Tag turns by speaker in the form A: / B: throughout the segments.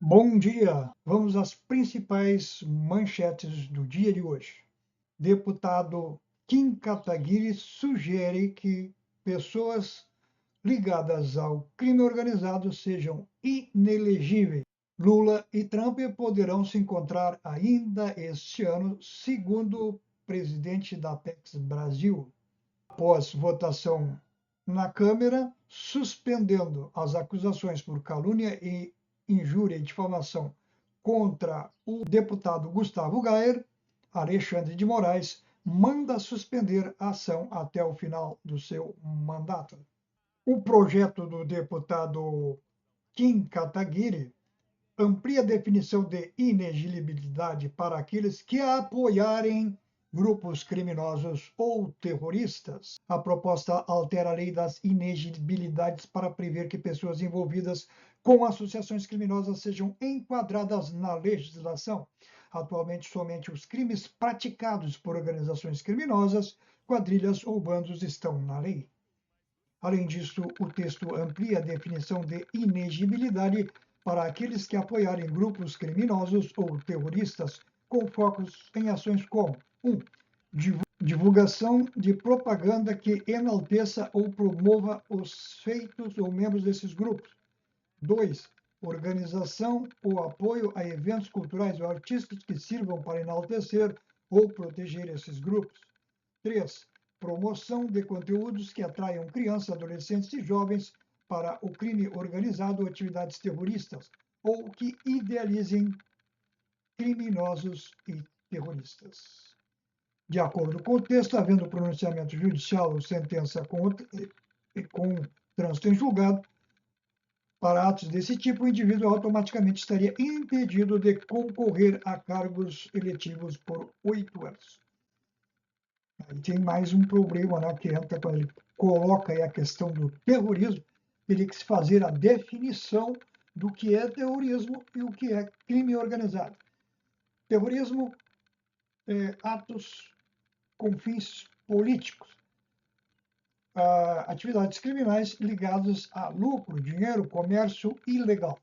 A: Bom dia! Vamos às principais manchetes do dia de hoje. Deputado Kim Kataguiri sugere que pessoas ligadas ao crime organizado sejam inelegíveis. Lula e Trump poderão se encontrar ainda este ano, segundo o presidente da Apex Brasil. Após votação na Câmara, suspendendo as acusações por calúnia e injúria e difamação contra o deputado Gustavo Gayer, Alexandre de Moraes manda suspender a ação até o final do seu mandato. O projeto do deputado Kim Kataguiri amplia a definição de inelegibilidade para aqueles que apoiarem grupos criminosos ou terroristas. A proposta altera a lei das inelegibilidades para prever que pessoas envolvidas com associações criminosas sejam enquadradas na legislação. Atualmente, somente os crimes praticados por organizações criminosas, quadrilhas ou bandos estão na lei. Além disso, o texto amplia a definição de inegibilidade para aqueles que apoiarem grupos criminosos ou terroristas com focos em ações como 1. Divulgação de propaganda que enalteça ou promova os feitos ou membros desses grupos. 2. Organização ou apoio a eventos culturais ou artísticos que sirvam para enaltecer ou proteger esses grupos. 3. Promoção de conteúdos que atraiam crianças, adolescentes e jovens para o crime organizado ou atividades terroristas, ou que idealizem criminosos e terroristas. De acordo com o texto, havendo pronunciamento judicial ou sentença com trânsito em julgado, para atos desse tipo, o indivíduo automaticamente estaria impedido de concorrer a cargos eletivos por 8 anos. Aí tem mais um problema, né, que entra quando ele coloca aí a questão do terrorismo, teria que se fazer a definição do que é terrorismo e o que é crime organizado. Terrorismo é atos com fins políticos, atividades criminais ligadas a lucro, dinheiro, comércio ilegal.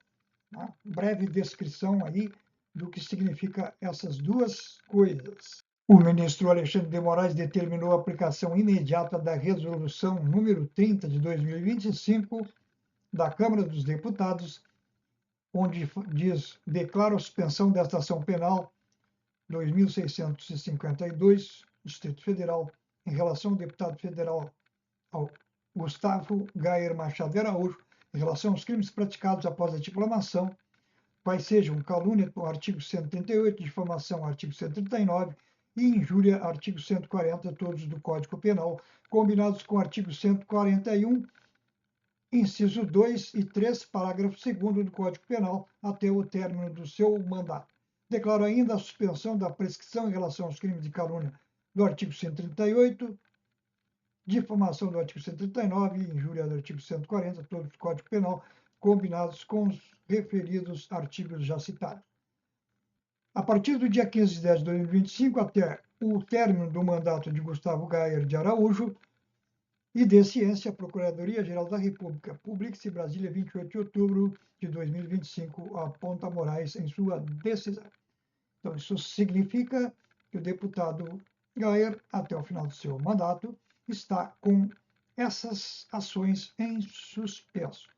A: Né? Breve descrição aí do que significa essas duas coisas. O ministro Alexandre de Moraes determinou a aplicação imediata da resolução número 30 de 2025 da Câmara dos Deputados, onde declara a suspensão desta ação penal 2652, Distrito Federal, em relação ao deputado federal ao Gustavo Gayer Machado de Araújo, em relação aos crimes praticados após a diplomação, quais sejam calúnia, artigo 138, difamação, artigo 139, e injúria, artigo 140, todos do Código Penal, combinados com o artigo 141, inciso 2 e 3, parágrafo 2º do Código Penal, até o término do seu mandato. Declaro ainda a suspensão da prescrição em relação aos crimes de calúnia do artigo 138, difamação do artigo 139 e injúria do artigo 140, todos do Código Penal, combinados com os referidos artigos já citados. A partir do dia 15 de 10 de 2025 até o término do mandato de Gustavo Gayer de Araújo e de Ciência, Procuradoria-Geral da República, publique-se Brasília, 28 de outubro de 2025, aponta Moraes em sua decisão. Então, isso significa que o deputado Gayer, até o final do seu mandato, está com essas ações em suspenso.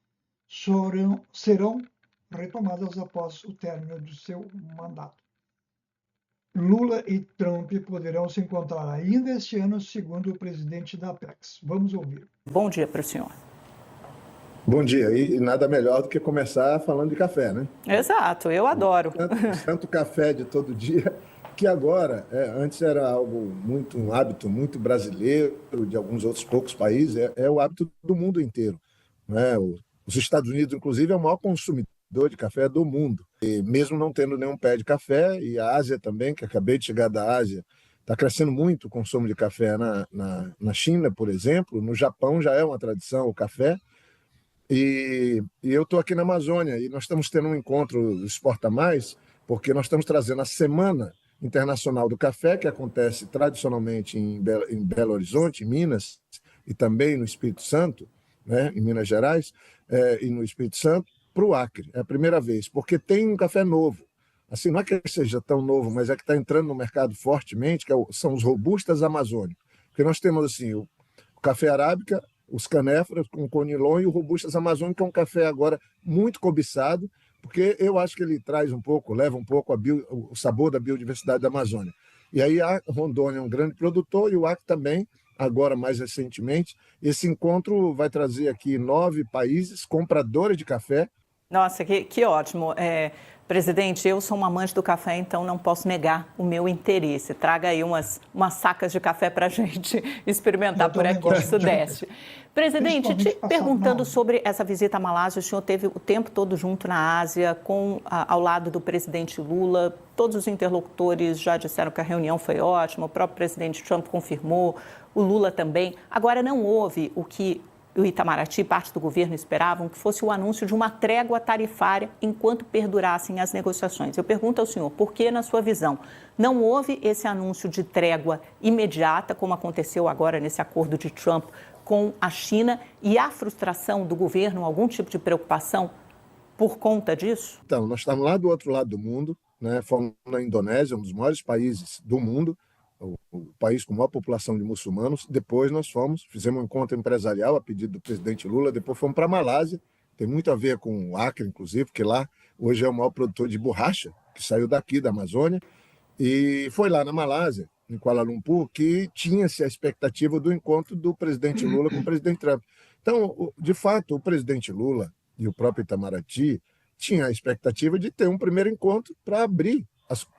A: Serão retomadas após o término do seu mandato. Lula e Trump poderão se encontrar ainda este ano, segundo o presidente da Apex. Vamos ouvir.
B: Bom dia para o senhor.
C: Bom dia, e nada melhor do que começar falando de café, né?
B: Exato, eu adoro.
C: Tanto café de todo dia, que agora, antes era um hábito muito brasileiro, de alguns outros poucos países, é o hábito do mundo inteiro. Né? Os Estados Unidos, inclusive, é o maior consumidor de café do mundo. E mesmo não tendo nenhum pé de café, e a Ásia também, que acabei de chegar da Ásia, está crescendo muito o consumo de café na China, por exemplo. No Japão já é uma tradição o café. E eu estou aqui na Amazônia e nós estamos tendo um encontro Exporta Mais, porque nós estamos trazendo a Semana Internacional do Café, que acontece tradicionalmente em Belo Horizonte, em Minas, e também no Espírito Santo, né, em Minas Gerais, e no Espírito Santo. para o Acre. É a primeira vez, porque tem um café novo. Assim, não é que ele seja tão novo, mas é que está entrando no mercado fortemente, são os robustas amazônicos. Porque nós temos assim, o café arábica, os canéforas com conilon e o robustas amazônicos, que é um café agora muito cobiçado, porque eu acho que ele traz um pouco, leva um pouco o sabor da biodiversidade da Amazônia. E aí a Rondônia é um grande produtor e o Acre também, agora mais recentemente. Esse encontro vai trazer aqui 9 países compradores de café.
B: Nossa, que ótimo. Presidente, eu sou uma amante do café, então não posso negar o meu interesse. Traga aí umas sacas de café para a gente experimentar por aqui no Sudeste. Presidente, te perguntando sobre essa visita à Malásia, o senhor teve o tempo todo junto na Ásia, ao lado do presidente Lula. Todos os interlocutores já disseram que a reunião foi ótima, o próprio presidente Trump confirmou, o Lula também. Agora, não houve o que o Itamaraty, parte do governo, esperavam que fosse o anúncio de uma trégua tarifária enquanto perdurassem as negociações. Eu pergunto ao senhor, por que, na sua visão, não houve esse anúncio de trégua imediata, como aconteceu agora nesse acordo de Trump com a China, e a frustração do governo, algum tipo de preocupação por conta disso?
C: Então, nós estamos lá do outro lado do mundo, né? Fomos na Indonésia, um dos maiores países do mundo, o país com maior população de muçulmanos. Depois nós fizemos um encontro empresarial a pedido do presidente Lula, depois fomos para a Malásia, tem muito a ver com o Acre, inclusive, porque lá hoje é o maior produtor de borracha, que saiu daqui da Amazônia, e foi lá na Malásia, em Kuala Lumpur, que tinha-se a expectativa do encontro do presidente Lula com o presidente Trump. Então, de fato, o presidente Lula e o próprio Itamaraty tinham a expectativa de ter um primeiro encontro para abrir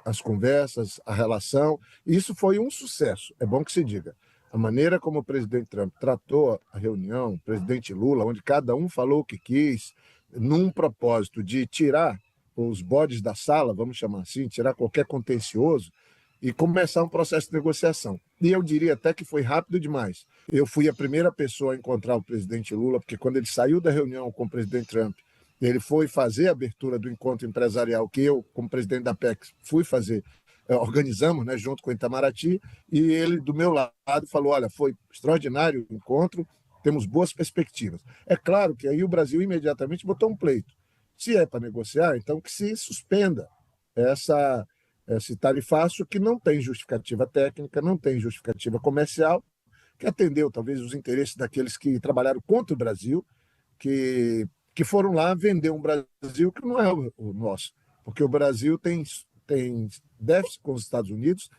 C: as conversas, a relação. E isso foi um sucesso, é bom que se diga. A maneira como o presidente Trump tratou a reunião, o presidente Lula, onde cada um falou o que quis, num propósito de tirar os bodes da sala, vamos chamar assim, tirar qualquer contencioso e começar um processo de negociação. E eu diria até que foi rápido demais. Eu fui a primeira pessoa a encontrar o presidente Lula, porque quando ele saiu da reunião com o presidente Trump, ele foi fazer a abertura do encontro empresarial que eu, como presidente da PEX, fui fazer, organizamos, né, junto com o Itamaraty, e ele, do meu lado, falou, olha, foi extraordinário o encontro, temos boas perspectivas. É claro que aí o Brasil imediatamente botou um pleito. Se é para negociar, então que se suspenda esse tarifaço que não tem justificativa técnica, não tem justificativa comercial, que atendeu talvez os interesses daqueles que trabalharam contra o Brasil, que foram lá vender um Brasil que não é o nosso, porque o Brasil tem déficit com os Estados Unidos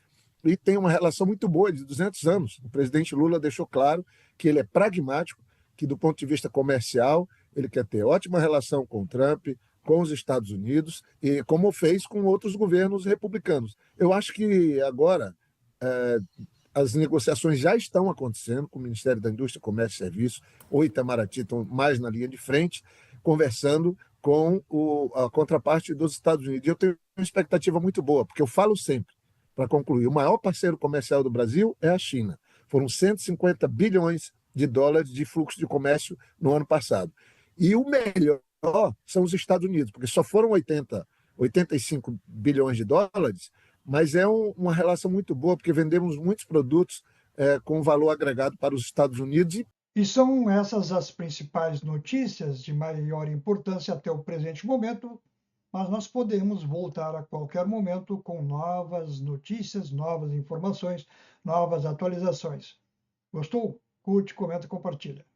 C: e tem uma relação muito boa de 200 anos. O presidente Lula deixou claro que ele é pragmático, que do ponto de vista comercial ele quer ter ótima relação com o Trump, com os Estados Unidos, e como fez com outros governos republicanos. Eu acho que agora as negociações já estão acontecendo com o Ministério da Indústria, Comércio e Serviços, o Itamaraty estão mais na linha de frente, conversando com a contraparte dos Estados Unidos. E eu tenho uma expectativa muito boa, porque eu falo sempre, para concluir, o maior parceiro comercial do Brasil é a China. Foram 150 bilhões de dólares de fluxo de comércio no ano passado. E o melhor são os Estados Unidos, porque só foram 85 bilhões de dólares, mas é uma relação muito boa, porque vendemos muitos produtos com valor agregado para os Estados Unidos.
A: E são essas as principais notícias de maior importância até o presente momento, mas nós podemos voltar a qualquer momento com novas notícias, novas informações, novas atualizações. Gostou? Curte, comenta, compartilha.